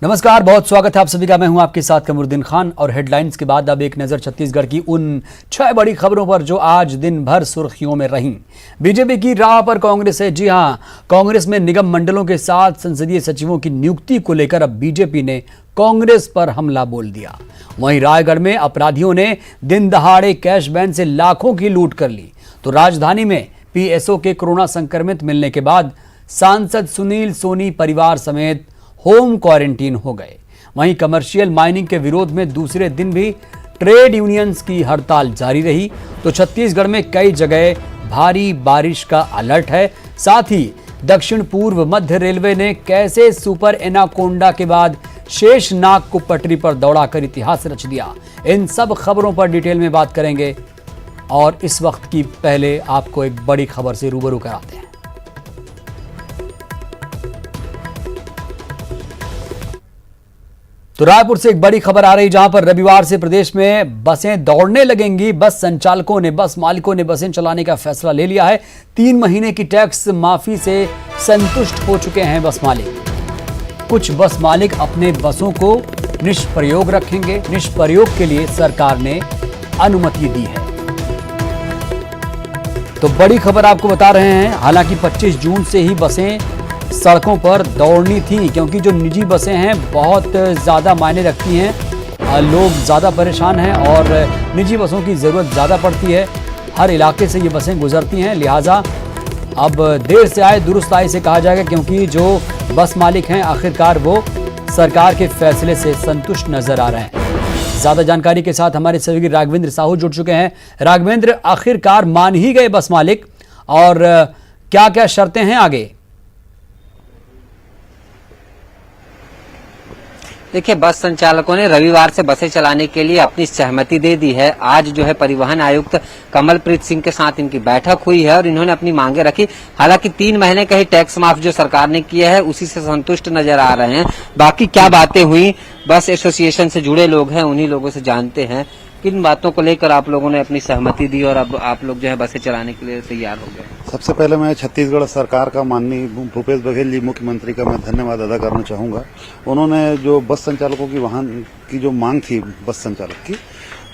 नमस्कार, बहुत स्वागत है आप सभी का। मैं हूं आपके साथ कमरुद्दीन खान और हेडलाइंस के बाद अब एक नजर छत्तीसगढ़ की उन 6 बड़ी खबरों पर जो आज दिन भर सुर्खियों में रहीं। बीजेपी की राह पर कांग्रेस है। जी हां, कांग्रेस में निगम मंडलों के साथ संसदीय सचिवों की नियुक्ति को लेकर अब बीजेपी ने कांग्रेस पर हमला बोल दिया। वहीं रायगढ़ में अपराधियों ने दिन दहाड़े कैश वैन से लाखों की लूट कर ली, तो राजधानी में पीएसओ के कोरोना संक्रमित मिलने के बाद सांसद सुनील सोनी परिवार समेत होम क्वारंटीन हो गए। वहीं कमर्शियल माइनिंग के विरोध में दूसरे दिन भी ट्रेड यूनियंस की हड़ताल जारी रही। तो छत्तीसगढ़ में कई जगह भारी बारिश का अलर्ट है। साथ ही दक्षिण पूर्व मध्य रेलवे ने कैसे सुपर एनाकोंडा के बाद शेषनाग को पटरी पर दौड़ाकर इतिहास रच दिया। इन सब खबरों पर डिटेल में बात करेंगे और इस वक्त की पहले आपको एक बड़ी खबर से रूबरू कराते हैं। तो रायपुर से एक बड़ी खबर आ रही, जहां पर रविवार से प्रदेश में बसें दौड़ने लगेंगी। बस संचालकों ने, बस मालिकों ने बसें चलाने का फैसला ले लिया है। 3 महीने की टैक्स माफी से संतुष्ट हो चुके हैं बस मालिक। कुछ बस मालिक अपने बसों को निष्प्रयोग रखेंगे। निष्प्रयोग के लिए सरकार ने अनुमति दी है। तो बड़ी खबर आपको बता रहे हैं। हालांकि 25 जून से ही बसें सड़कों पर दौड़नी थी, क्योंकि जो निजी बसें हैं बहुत ज़्यादा मायने रखती हैं। लोग ज़्यादा परेशान हैं और निजी बसों की ज़रूरत ज़्यादा पड़ती है। हर इलाके से ये बसें गुजरती हैं, लिहाजा अब देर से आए दुरुस्त आए से कहा जाएगा, क्योंकि जो बस मालिक हैं आखिरकार वो सरकार के फैसले से संतुष्ट नजर आ रहे हैं। ज़्यादा जानकारी के साथ हमारे सहयोगी राघवेंद्र साहू जुड़ चुके हैं। राघवेंद्र, आखिरकार मान ही गए बस मालिक, और क्या क्या शर्तें हैं आगे? देखिए, बस संचालकों ने रविवार से बसें चलाने के लिए अपनी सहमति दे दी है। आज जो है परिवहन आयुक्त कमलप्रीत सिंह के साथ इनकी बैठक हुई है और इन्होंने अपनी मांगे रखी। हालांकि 3 महीने का ही टैक्स माफ जो सरकार ने किया है उसी से संतुष्ट नजर आ रहे हैं। बाकी क्या बातें हुई, बस एसोसिएशन से जुड़े लोग हैं, उन्हीं लोगों से जानते हैं किन बातों को लेकर आप लोगों ने अपनी सहमति दी और अब आप लोग जो है बसें चलाने के लिए तैयार हो गए। सबसे पहले मैं छत्तीसगढ़ सरकार का, माननीय भूपेश बघेल जी मुख्यमंत्री का मैं धन्यवाद अदा करना चाहूंगा। उन्होंने जो बस संचालकों की वाहन की जो मांग थी बस संचालक की,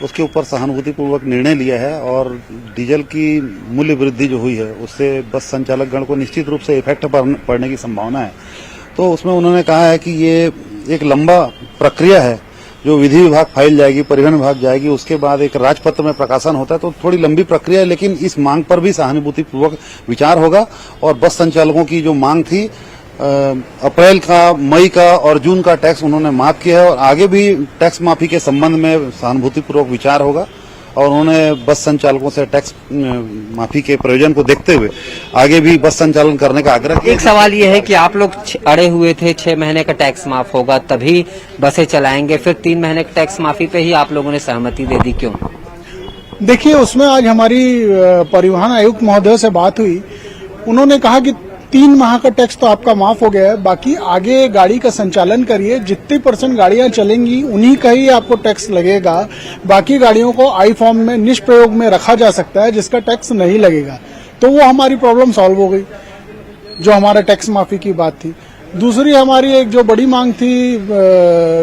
उसके ऊपर सहानुभूतिपूर्वक निर्णय लिया है और डीजल की मूल्य वृद्धि जो हुई है उससे बस संचालक गण को निश्चित रूप से इफेक्ट पड़ने की संभावना है। तो उसमें उन्होंने कहा है कि ये एक लंबा प्रक्रिया है, जो विधि विभाग फाइल जाएगी, परिवहन विभाग जाएगी, उसके बाद एक राजपत्र में प्रकाशन होता है, तो थोड़ी लंबी प्रक्रिया है। लेकिन इस मांग पर भी सहानुभूतिपूर्वक विचार होगा और बस संचालकों की जो मांग थी अप्रैल का, मई का और जून का टैक्स उन्होंने माफ किया है और आगे भी टैक्स माफी के संबंध में सहानुभूतिपूर्वक विचार होगा। और उन्होंने बस संचालकों से टैक्स माफी के प्रयोजन को देखते हुए आगे भी बस संचालन करने का आग्रह किया। एक सवाल ये है कि आप लोग अड़े हुए थे 6 महीने का टैक्स माफ होगा तभी बसें चलाएंगे, फिर 3 महीने की टैक्स माफी पे ही आप लोगों ने सहमति दे दी, क्यों? देखिए, उसमें आज हमारी परिवहन आयुक्त महोदय से बात हुई। उन्होंने कहा कि 3 माह का टैक्स तो आपका माफ हो गया है, बाकी आगे गाड़ी का संचालन करिए, जितनी % गाड़ियां चलेंगी उन्हीं का ही आपको टैक्स लगेगा। बाकी गाड़ियों को आई फॉर्म में निष्प्रयोग में रखा जा सकता है जिसका टैक्स नहीं लगेगा। तो वो हमारी प्रॉब्लम सॉल्व हो गई, जो हमारा टैक्स माफी की बात थी। दूसरी हमारी एक जो बड़ी मांग थी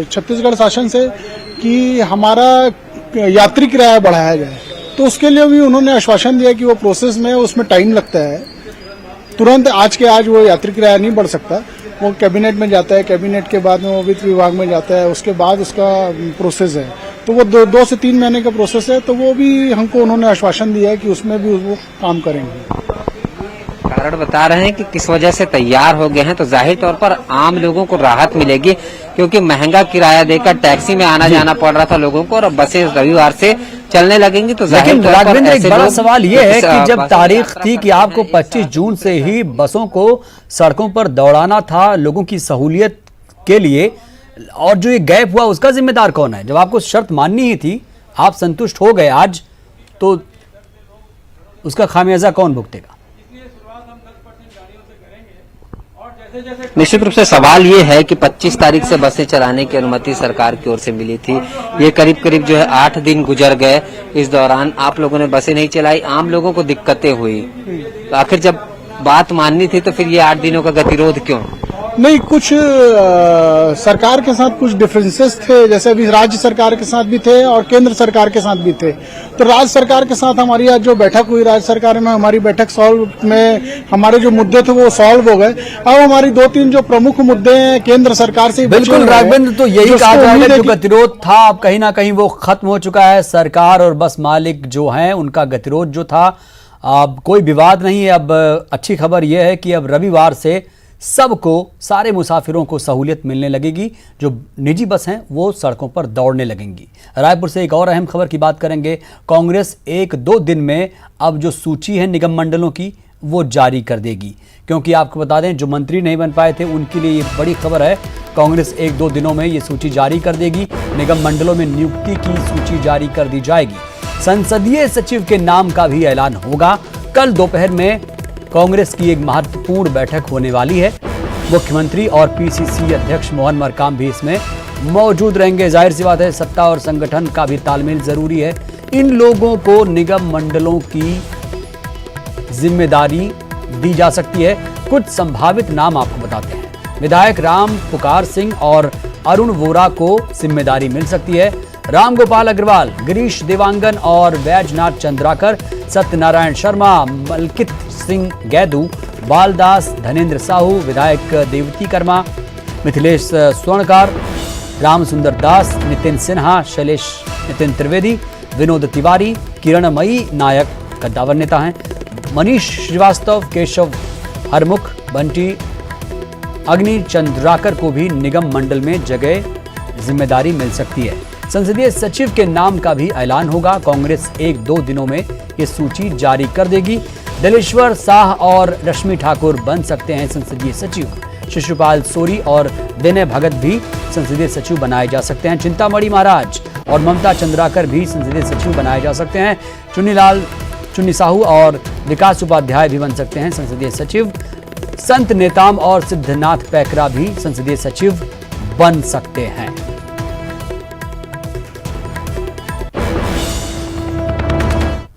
छत्तीसगढ़ शासन से कि हमारा यात्री किराया बढ़ाया जाए, तो उसके लिए भी उन्होंने आश्वासन दिया कि वो प्रोसेस में, उसमें टाइम लगता है। तुरंत आज के आज वो यात्री किराया नहीं बढ़ सकता, वो कैबिनेट में जाता है, कैबिनेट के बाद में वो वित्त विभाग में जाता है, उसके बाद उसका प्रोसेस है। तो वो 2 से 3 महीने का प्रोसेस है, तो वो भी हमको उन्होंने आश्वासन दिया है कि उसमें भी वो काम करेंगे। कारण बता रहे हैं कि किस वजह से तैयार हो गए हैं, तो जाहिर तौर पर आम लोगों को राहत मिलेगी, क्योंकि महंगा किराया देकर टैक्सी में आना जाना पड़ रहा था लोगों को और अब बसें रविवार से चलने लगेंगी। तो लेकिन राघवेंद्र, एक बड़ा सवाल ये है कि जब तारीख थी कि आपको 25 जून से ही बसों को सड़कों पर दौड़ाना था लोगों की सहूलियत के लिए, और जो ये गैप हुआ उसका जिम्मेदार कौन है? जब आपको शर्त माननी ही थी, आप संतुष्ट हो गए आज, तो उसका खामियाजा कौन भुगतेगा? निश्चित रूप से सवाल ये है कि 25 तारीख से बसें चलाने की अनुमति सरकार की ओर से मिली थी। ये करीब करीब जो है 8 दिन गुजर गए। इस दौरान आप लोगों ने बसें नहीं चलाई, आम लोगों को दिक्कतें हुई। तो आखिर जब बात माननी थी तो फिर ये 8 दिनों का गतिरोध क्यों? नहीं, कुछ सरकार के साथ कुछ डिफरेंसेस थे, जैसे अभी राज्य सरकार के साथ भी थे और केंद्र सरकार के साथ भी थे। तो राज्य सरकार के साथ हमारी आज जो बैठक हुई, राज्य सरकार में हमारी बैठक सॉल्व में हमारे जो मुद्दे थे वो सॉल्व हो गए। अब हमारी 2-3 जो प्रमुख मुद्दे हैं केंद्र सरकार से बिल्कुल राघवेंद्र, तो यही कहा जाएगा जो गतिरोध था अब कहीं ना कहीं वो खत्म हो चुका है। सरकार और बस मालिक जो हैं उनका गतिरोध जो था अब कोई विवाद नहीं है। अब अच्छी खबर यह है कि अब रविवार से सबको, सारे मुसाफिरों को सहूलियत मिलने लगेगी। जो निजी बस हैं वो सड़कों पर दौड़ने लगेंगी। रायपुर से एक और अहम खबर की बात करेंगे। कांग्रेस 1-2 दिन में अब जो सूची है निगम मंडलों की वो जारी कर देगी, क्योंकि आपको बता दें जो मंत्री नहीं बन पाए थे उनके लिए ये बड़ी खबर है। कांग्रेस 1-2 दिनों में ये सूची जारी कर देगी। निगम मंडलों में नियुक्ति की सूची जारी कर दी जाएगी। संसदीय सचिव के नाम का भी ऐलान होगा। कल दोपहर में कांग्रेस की एक महत्वपूर्ण बैठक होने वाली है। मुख्यमंत्री और पीसीसी अध्यक्ष मोहन मरकाम भी इसमें मौजूद रहेंगे। जाहिर सी बात है, सत्ता और संगठन का भी तालमेल जरूरी है। इन लोगों को निगम मंडलों की जिम्मेदारी दी जा सकती है। कुछ संभावित नाम आपको बताते हैं। विधायक राम पुकार सिंह और अरुण वोरा को जिम्मेदारी मिल सकती है। राम गोपाल अग्रवाल, गिरीश देवांगन और वैजनाथ चंद्राकर, सत्यनारायण शर्मा, मलकित सिंह गैदू, बालदास, धनेन्द्र साहू, विधायक देवती कर्मा, मिथिलेश स्वर्णकार, राम सुंदर दास, नितिन सिन्हा, शैलेश नितिन त्रिवेदी, विनोद तिवारी, किरणमयी नायक कद्दावर नेता हैं, मनीष श्रीवास्तव, केशव हरमुख, बंटी अग्नि चंद्राकर को भी निगम मंडल में जगह जिम्मेदारी मिल सकती है। संसदीय सचिव के नाम का भी ऐलान होगा। कांग्रेस 1-2 दिनों में ये सूची जारी कर देगी। दलेश्वर साह और रश्मि ठाकुर बन सकते हैं संसदीय सचिव। शिशुपाल सोरी और विनय भगत भी संसदीय सचिव बनाए जा सकते हैं। चिंतामणि महाराज और ममता चंद्राकर भी संसदीय सचिव बनाए जा सकते हैं। चुन्नी साहू और विकास उपाध्याय भी बन सकते हैं संसदीय सचिव। संत नेताम और सिद्धनाथ पैकरा भी संसदीय सचिव बन सकते हैं।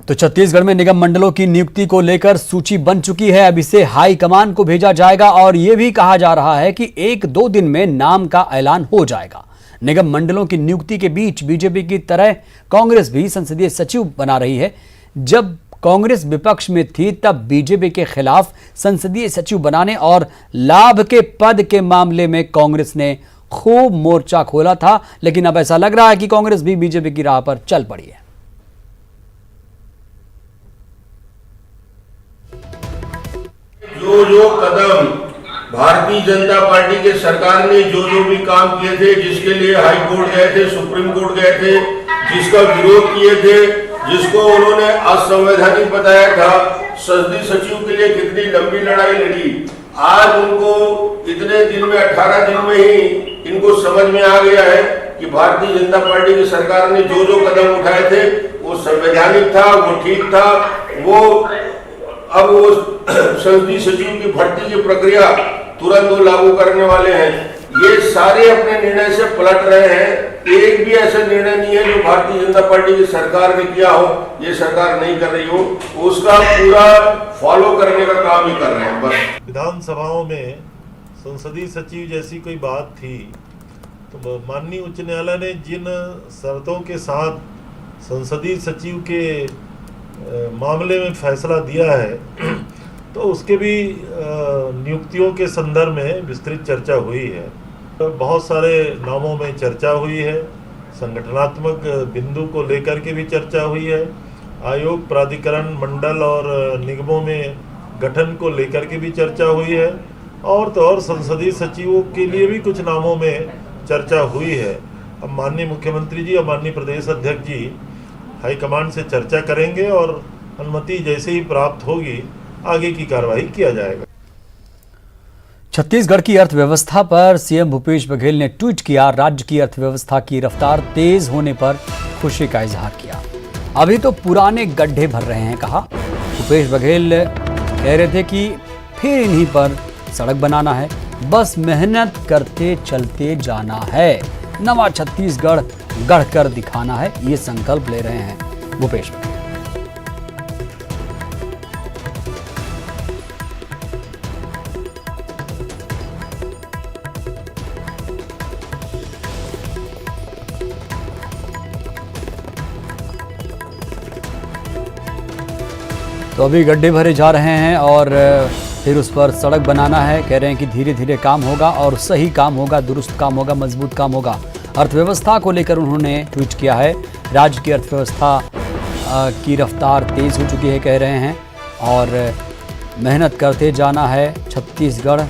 तो छत्तीसगढ़ में निगम मंडलों की नियुक्ति को लेकर सूची बन चुकी है। अब इसे हाईकमान को भेजा जाएगा और यह भी कहा जा रहा है कि 1-2 दिन में नाम का ऐलान हो जाएगा। निगम मंडलों की नियुक्ति के बीच बीजेपी की तरह कांग्रेस भी संसदीय सचिव बना रही है। जब कांग्रेस विपक्ष में थी तब बीजेपी के खिलाफ संसदीय सचिव बनाने और लाभ के पद के मामले में कांग्रेस ने खूब मोर्चा खोला था, लेकिन अब ऐसा लग रहा है कि कांग्रेस भी बीजेपी की राह पर चल पड़ी है। जो कदम भारतीय जनता पार्टी के सरकार ने जो भी काम किए थे, जिसके लिए हाई कोर्ट गए थे, सुप्रीम कोर्ट गए थे, जिसका विरोध किए थे, जिसको उन्होंने असंवैधानिक बताया था, संसदीय सचिव के लिए कितनी लंबी लड़ाई लड़ी, आज उनको इतने दिन में 18 दिन में ही इनको समझ में आ गया है कि भारतीय जनता पार्टी की सरकार ने जो कदम उठाए थे वो संवैधानिक था, वो ठीक था। वो अब वो संसदीय सचिव की भर्ती की प्रक्रिया तुरंत वो लागू करने वाले हैं। ये सारे अपने निर्णय से पलट रहे हैं। एक भी ऐसा निर्णय नहीं है जो भारतीय जनता पार्टी की सरकार ने किया हो, ये सरकार नहीं कर रही हो, उसका पूरा फॉलो करने का काम ही कर रहे हैं। बस विधानसभाओं में संसदीय सचिव जैसी कोई बात थी तो माननीय उच्च न्यायालय ने जिन शर्तों के साथ संसदीय सचिव के मामले में फैसला दिया है तो उसके भी नियुक्तियों के संदर्भ में विस्तृत चर्चा हुई है। बहुत सारे नामों में चर्चा हुई है। संगठनात्मक बिंदु को लेकर के भी चर्चा हुई है। आयोग, प्राधिकरण, मंडल और निगमों में गठन को लेकर के भी चर्चा हुई है। और तो और संसदीय सचिवों के लिए भी कुछ नामों में चर्चा हुई है। अब माननीय मुख्यमंत्री जी और माननीय प्रदेश अध्यक्ष जी हाईकमान से चर्चा करेंगे और अनुमति जैसे ही प्राप्त होगी आगे की कार्रवाई किया जाएगा। छत्तीसगढ़ की अर्थव्यवस्था पर सीएम भूपेश बघेल ने ट्वीट किया। राज्य की अर्थव्यवस्था की रफ्तार तेज होने पर खुशी का इजहार किया। अभी तो पुराने गड्ढे भर रहे हैं, कहा। भूपेश बघेल कह रहे थे कि फिर इन्हीं पर सड़क बनाना है, बस मेहनत करते चलते जाना है, नवा छत्तीसगढ़ गढ़कर दिखाना है, ये संकल्प ले रहे हैं भूपेश बघेल। तो अभी गड्ढे भरे जा रहे हैं और फिर उस पर सड़क बनाना है। कह रहे हैं कि धीरे धीरे काम होगा और सही काम होगा, दुरुस्त काम होगा, मजबूत काम होगा। अर्थव्यवस्था को लेकर उन्होंने ट्वीट किया है। राज्य की अर्थव्यवस्था की रफ्तार तेज हो चुकी है कह रहे हैं और मेहनत करते जाना है। छत्तीसगढ़,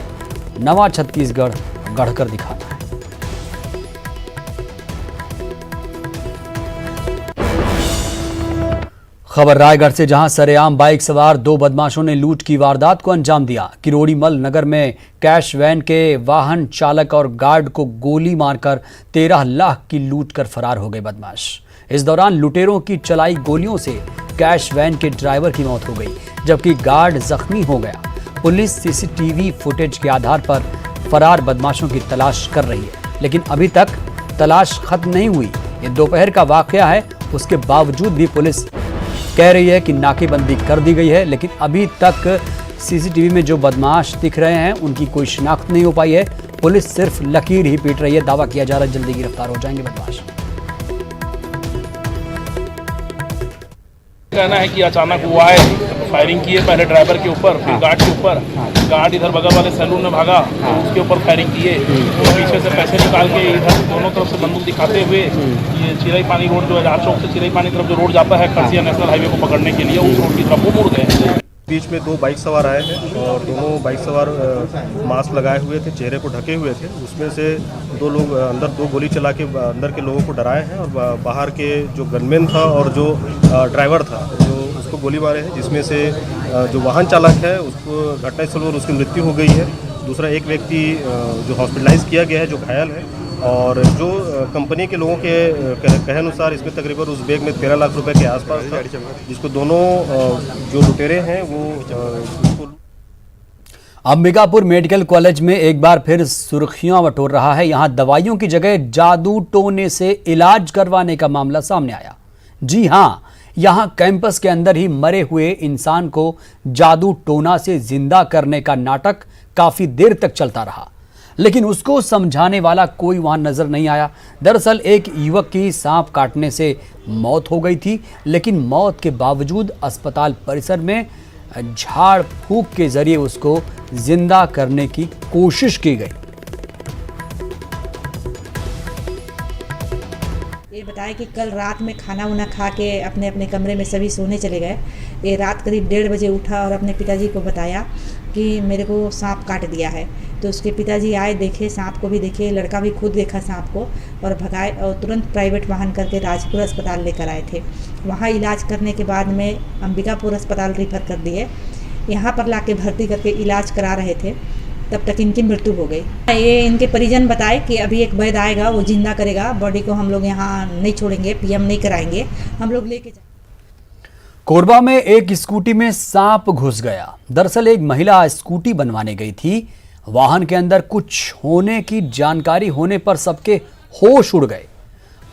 नवा छत्तीसगढ़ गढ़कर दिखाना है। खबर रायगढ़ से, जहां सरेआम बाइक सवार 2 बदमाशों ने लूट की वारदात को अंजाम दिया। किरोड़ीमल नगर में कैश वैन के वाहन चालक और गार्ड को गोली मारकर 13 लाख की लूट कर फरार हो गए बदमाश। इस दौरान लुटेरों की चलाई गोलियों से कैश वैन के ड्राइवर की मौत हो गई, जबकि गार्ड जख्मी हो गया। पुलिस सीसीटीवी फुटेज के आधार पर फरार बदमाशों की तलाश कर रही है, लेकिन अभी तक तलाश खत्म नहीं हुई। ये दोपहर का वाकया है, उसके बावजूद भी पुलिस कह रही है कि नाकेबंदी कर दी गई है, लेकिन अभी तक सीसीटीवी में जो बदमाश दिख रहे हैं उनकी कोई शिनाख्त नहीं हो पाई है। पुलिस सिर्फ लकीर ही पीट रही है। दावा किया जा रहा है जल्दी गिरफ्तार हो जाएंगे बदमाश। कहना है कि अचानक वो आए, फायरिंग किए, पहले ड्राइवर के ऊपर, फिर गार्ड के ऊपर। गार्ड इधर बगल वाले सैलून में भागा, उसके ऊपर फायरिंग किए। पीछे से पैसे निकाल के इधर दोनों तरफ से बंदूक दिखाते हुए ये चिरई पानी रोड जो है, जहाँ चौक से चिरई पानी तरफ जो रोड जाता है खरसिया नेशनल हाईवे को पकड़ने के लिए, उस रोड की तरफ वो मुड़ गए। बीच में 2 बाइक सवार आए हैं और दोनों बाइक सवार मास्क लगाए हुए थे, चेहरे को ढके हुए थे। उसमें से 2 लोग अंदर 2 गोली चला के अंदर के लोगों को डराए हैं और बाहर के जो गनमैन था और जो ड्राइवर था जो उसको गोली मारे हैं, जिसमें से जो वाहन चालक है उसको घटनास्थल पर उसकी मृत्यु हो गई है। दूसरा एक व्यक्ति जो हॉस्पिटलाइज किया गया है, जो घायल है। और जो कंपनी के लोगों के कहे अनुसार इसमें तकरीबन उस बैग में 13 लाख रुपए के आसपास था, जिसको दोनों जो लुटेरे हैं वो अंबिकापुर मेडिकल कॉलेज में एक बार फिर सुर्खियां बटोर रहा है। यहां दवाइयों की जगह जादू टोने से इलाज करवाने का मामला सामने आया। जी हां, यहां कैंपस के अंदर ही मरे हुए इंसान को जादू टोना से जिंदा करने का नाटक काफी देर तक चलता रहा, लेकिन उसको समझाने वाला कोई वहां नजर नहीं आया। दरअसल एक युवक की सांप काटने से मौत हो गई थी, लेकिन मौत के बावजूद अस्पताल परिसर में झाड़ फूंक के जरिए उसको जिंदा करने की कोशिश की गई। ये बताया कि कल रात में खाना वाना खा के अपने अपने कमरे में सभी सोने चले गए। ये रात करीब 1:30 बजे उठा और अपने पिताजी को बताया कि मेरे को सांप काट दिया है। तो उसके पिताजी आए, देखे सांप को भी देखे, लड़का भी खुद देखा सांप को और भगाए और तुरंत प्राइवेट वाहन करके राजपुर अस्पताल लेकर आए थे। वहाँ इलाज करने के बाद में अंबिकापुर अस्पताल रेफर कर दिए। यहाँ पर लाके भर्ती करके इलाज करा रहे थे, तब तक इनकी मृत्यु हो गई। ये इनके परिजन बताए कि अभी एक वैद्य आएगा, वो जिंदा करेगा, बॉडी को हम लोग यहाँ नहीं छोड़ेंगे, पीएम नहीं कराएंगे, हम लोग लेके जाएंगे। कोरबा में एक स्कूटी में सांप घुस गया। दरअसल एक महिला स्कूटी बनवाने गई थी। वाहन के अंदर कुछ होने की जानकारी होने पर सबके होश उड़ गए।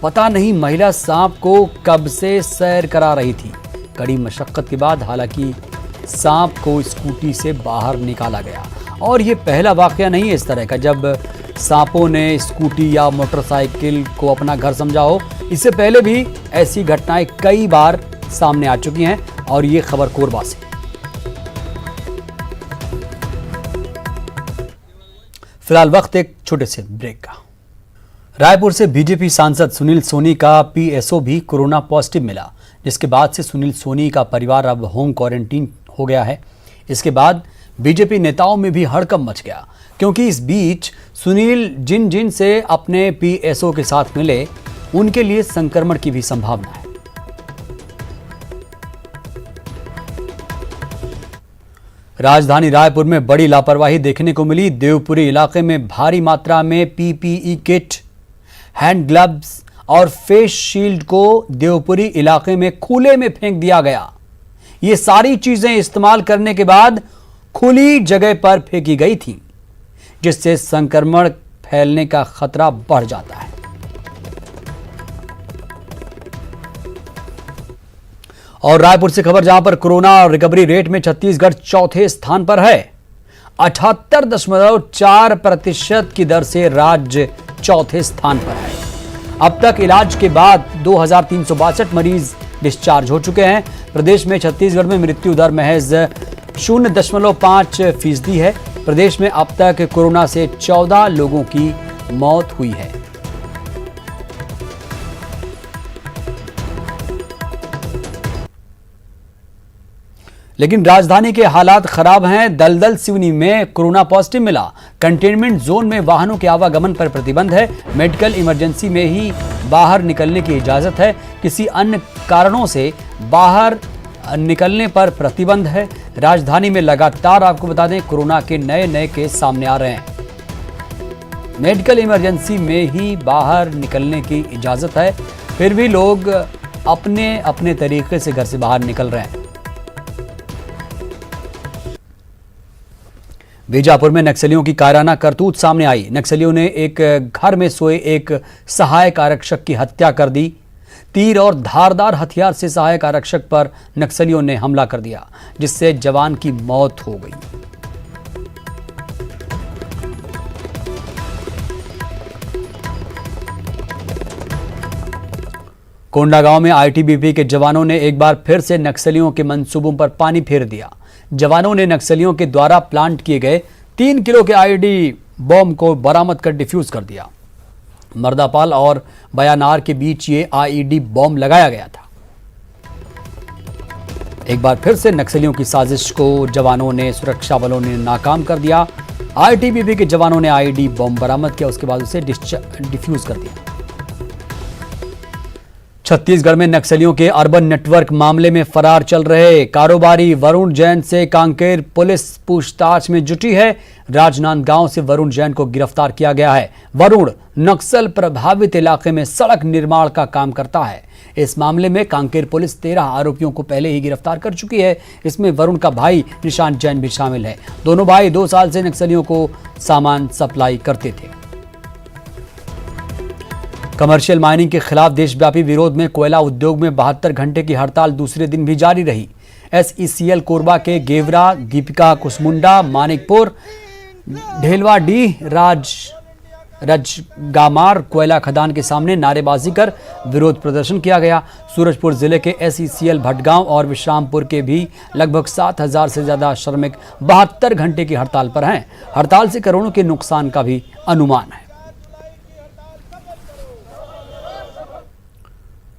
पता नहीं महिला सांप को कब से सैर करा रही थी। कड़ी मशक्कत के बाद हालांकि सांप को स्कूटी से बाहर निकाला गया। और ये पहला वाकया नहीं है इस तरह का जब सांपों ने स्कूटी या मोटरसाइकिल को अपना घर समझा हो। इससे पहले भी ऐसी घटनाएं कई बार सामने आ चुकी हैं और ये खबर कोरबा से। फिलहाल वक्त एक छोटे से ब्रेक का। रायपुर से बीजेपी सांसद सुनील सोनी का पीएसओ भी कोरोना पॉजिटिव मिला, जिसके बाद से सुनील सोनी का परिवार अब होम क्वारंटीन हो गया है। इसके बाद बीजेपी नेताओं में भी हड़कंप मच गया, क्योंकि इस बीच सुनील जिन जिन से अपने पीएसओ के साथ मिले उनके लिए संक्रमण की भी संभावना है। राजधानी रायपुर में बड़ी लापरवाही देखने को मिली। देवपुरी इलाके में भारी मात्रा में पीपीई किट, हैंड ग्लव्स और फेस शील्ड को देवपुरी इलाके में खुले में फेंक दिया गया। ये सारी चीजें इस्तेमाल करने के बाद खुली जगह पर फेंकी गई थी, जिससे संक्रमण फैलने का खतरा बढ़ जाता है। और रायपुर से खबर, जहां पर कोरोना और रिकवरी रेट में छत्तीसगढ़ चौथे स्थान पर है। 78.4% की दर से राज्य चौथे स्थान पर है। अब तक इलाज के बाद 2362 मरीज डिस्चार्ज हो चुके हैं। प्रदेश में छत्तीसगढ़ में मृत्यु दर महज 0.5% है। प्रदेश में अब तक कोरोना से 14 लोगों की मौत हुई है। लेकिन राजधानी के हालात खराब हैं। दलदल सिवनी में कोरोना पॉजिटिव मिला। कंटेनमेंट जोन में वाहनों के आवागमन पर प्रतिबंध है। मेडिकल इमरजेंसी में ही बाहर निकलने की इजाजत है। किसी अन्य कारणों से बाहर निकलने पर प्रतिबंध है। राजधानी में लगातार आपको बता दें कोरोना के नए केस सामने आ रहे हैं। मेडिकल इमरजेंसी में ही बाहर निकलने की इजाजत है, फिर भी लोग अपने अपने तरीके से घर से बाहर निकल रहे हैं। बीजापुर में नक्सलियों की कायराना करतूत सामने आई। नक्सलियों ने एक घर में सोए एक सहायक आरक्षक की हत्या कर दी। तीर और धारदार हथियार से सहायक आरक्षक पर नक्सलियों ने हमला कर दिया, जिससे जवान की मौत हो गई। कोंडागांव में आईटीबीपी के जवानों ने एक बार फिर से नक्सलियों के मंसूबों पर पानी फेर दिया। जवानों ने नक्सलियों के द्वारा प्लांट किए गए 3 किलो के आईईडी बॉम्ब को बरामद कर डिफ्यूज कर दिया। मर्दापाल और बयानार के बीच ये आईईडी बॉम्ब लगाया गया था। एक बार फिर से नक्सलियों की साजिश को जवानों ने, सुरक्षा बलों ने नाकाम कर दिया। आईटीबीपी के जवानों ने आईईडी बॉम्ब बरामद किया, उसके बाद उसे डिफ्यूज कर दिया। छत्तीसगढ़ में नक्सलियों के अर्बन नेटवर्क मामले में फरार चल रहे कारोबारी वरुण जैन से कांकेर पुलिस पूछताछ में जुटी है। राजनांदगांव से वरुण जैन को गिरफ्तार किया गया है। वरुण नक्सल प्रभावित इलाके में सड़क निर्माण का काम करता है। इस मामले में कांकेर पुलिस 13 आरोपियों को पहले ही गिरफ्तार कर चुकी है। इसमें वरुण का भाई निशांत जैन भी शामिल है। दोनों भाई 2 साल से नक्सलियों को सामान सप्लाई करते थे। कमर्शियल माइनिंग के खिलाफ देशव्यापी विरोध में कोयला उद्योग में 72 घंटे की हड़ताल दूसरे दिन भी जारी रही। एसईसीएल कोरबा के गेवरा, दीपिका कुसमुंडा, मानिकपुर, ढेलवाडीह, रजगामार कोयला खदान के सामने नारेबाजी कर विरोध प्रदर्शन किया गया। सूरजपुर जिले के एसईसीएल भटगांव और विश्रामपुर के भी लगभग 7,000 से ज्यादा श्रमिक 72 घंटे की हड़ताल पर हैं। हड़ताल से करोड़ों के नुकसान का भी अनुमान है।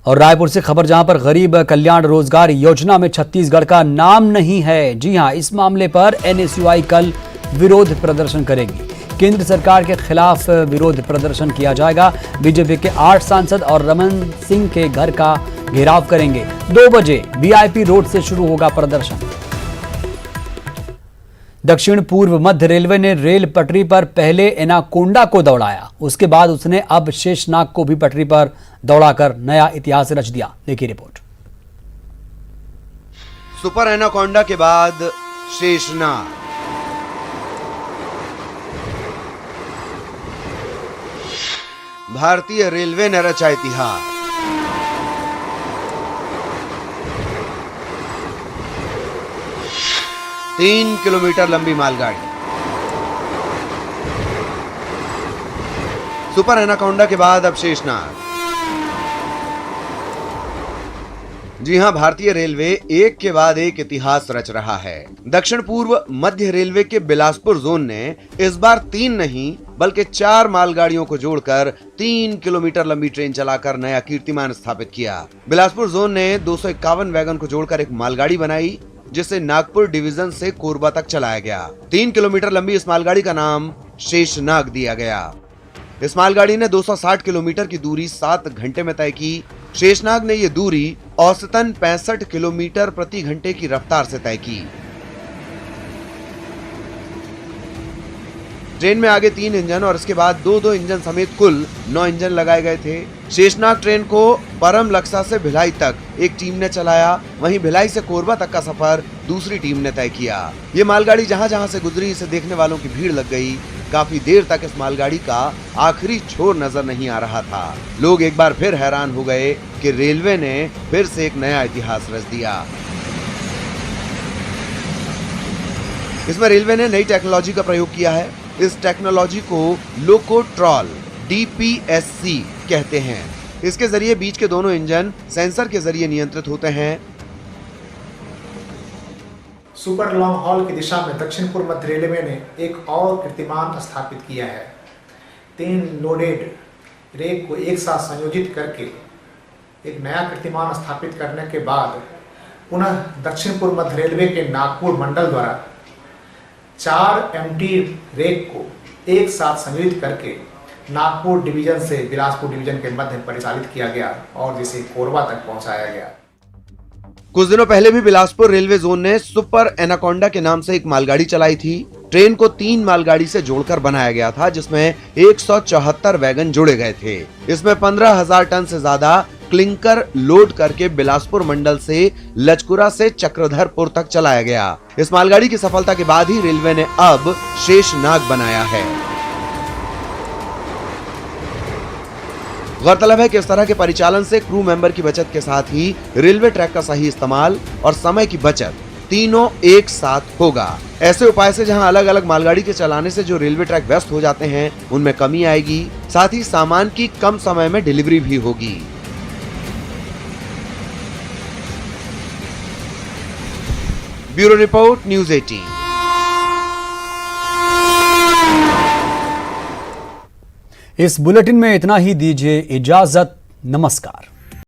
और रायपुर से खबर, जहां पर गरीब कल्याण रोजगार योजना में छत्तीसगढ़ का नाम नहीं है। जी हां, इस मामले पर एनएसयूआई कल विरोध प्रदर्शन करेगी। केंद्र सरकार के खिलाफ विरोध प्रदर्शन किया जाएगा। बीजेपी के 8 सांसद और रमन सिंह के घर का घेराव करेंगे। 2 बजे वीआईपी रोड से शुरू होगा प्रदर्शन। दक्षिण पूर्व मध्य रेलवे ने रेल पटरी पर पहले एनाकोंडा को दौड़ाया, उसके बाद उसने अब शेषनाग को भी पटरी पर दौड़ाकर नया इतिहास रच दिया। देखिए रिपोर्ट। सुपर एनाकोंडा के बाद शेषनाग, भारतीय रेलवे ने रचा इतिहास। तीन किलोमीटर लंबी मालगाड़ी। सुपर एनाकोंडा के बाद अब शेषनाग। जी हां, भारतीय रेलवे एक के बाद एक इतिहास रच रहा है। दक्षिण पूर्व मध्य रेलवे के बिलासपुर जोन ने इस बार 3 नहीं बल्कि 4 मालगाड़ियों को जोड़कर 3 किलोमीटर लंबी ट्रेन चलाकर नया कीर्तिमान स्थापित किया। बिलासपुर जोन ने 251 वैगन को जोड़कर एक मालगाड़ी बनाई, जिसे नागपुर डिवीजन से कोरबा तक चलाया गया। 3 किलोमीटर लंबी इस मालगाड़ी का नाम शेषनाग दिया गया। इस मालगाड़ी ने 260 किलोमीटर की दूरी 7 घंटे में तय की। शेषनाग ने यह दूरी औसतन 65 किलोमीटर प्रति घंटे की रफ्तार से तय की। ट्रेन में आगे 3 इंजन और इसके बाद 2-2 इंजन समेत कुल 9 इंजन लगाए गए थे। शेषनाग ट्रेन को परम लक्सा से भिलाई तक एक टीम ने चलाया, वहीं भिलाई से कोरबा तक का सफर दूसरी टीम ने तय किया। ये मालगाड़ी जहां जहां से गुजरी, इसे देखने वालों की भीड़ लग गई। काफी देर तक इस मालगाड़ी का आखिरी छोर नजर नहीं आ रहा था। लोग एक बार फिर हैरान हो गए कि रेलवे ने फिर से एक नया इतिहास रच दिया। इसमें रेलवे ने नई टेक्नोलॉजी का प्रयोग किया है। इस टेक्नोलॉजी को लोकोट्रॉल DPSC कहते हैं। इसके जरिए बीच के दोनों इंजन सेंसर के जरिए नियंत्रित होते हैं। सुपर लॉन्ग हॉल की दिशा में दक्षिण पूर्व मध्य रेलवे ने एक और कीर्तिमान स्थापित किया है। 3 लोडेड रेक को एक साथ संयोजित करके एक नया कीर्तिमान स्थापित करने के बाद पुनः दक्षिण पूर्व मध्य रेलवे के नागपुर मंडल द्वारा 4 एमटी रेक को एक साथ संयोजित करके नागपुर डिवीजन से बिलासपुर डिवीजन के मध्य परिचालित किया गया और जिसे कोरबा तक पहुंचाया गया। कुछ दिनों पहले भी बिलासपुर रेलवे जोन ने सुपर एनाकोंडा के नाम से एक मालगाड़ी चलाई थी। ट्रेन को 3 मालगाड़ी से जोड़कर बनाया गया था, जिसमें 174 वैगन जोड़े गए थे। इसमें 15,000 टन से ज्यादा क्लिंकर लोड करके बिलासपुर मंडल से लचकुरा से चक्रधरपुर तक चलाया गया। इस मालगाड़ी की सफलता के बाद ही रेलवे ने अब शेषनाग बनाया है। गौरतलब है कि इस तरह के परिचालन से क्रू मेंबर की बचत के साथ ही रेलवे ट्रैक का सही इस्तेमाल और समय की बचत तीनों एक साथ होगा। ऐसे उपाय से जहां अलग अलग मालगाड़ी के चलाने से जो रेलवे ट्रैक व्यस्त हो जाते हैं उनमें कमी आएगी, साथ ही सामान की कम समय में डिलीवरी भी होगी। Bureau report, news 18। इस बुलेटिन में इतना ही, दीजिए इजाजत। नमस्कार।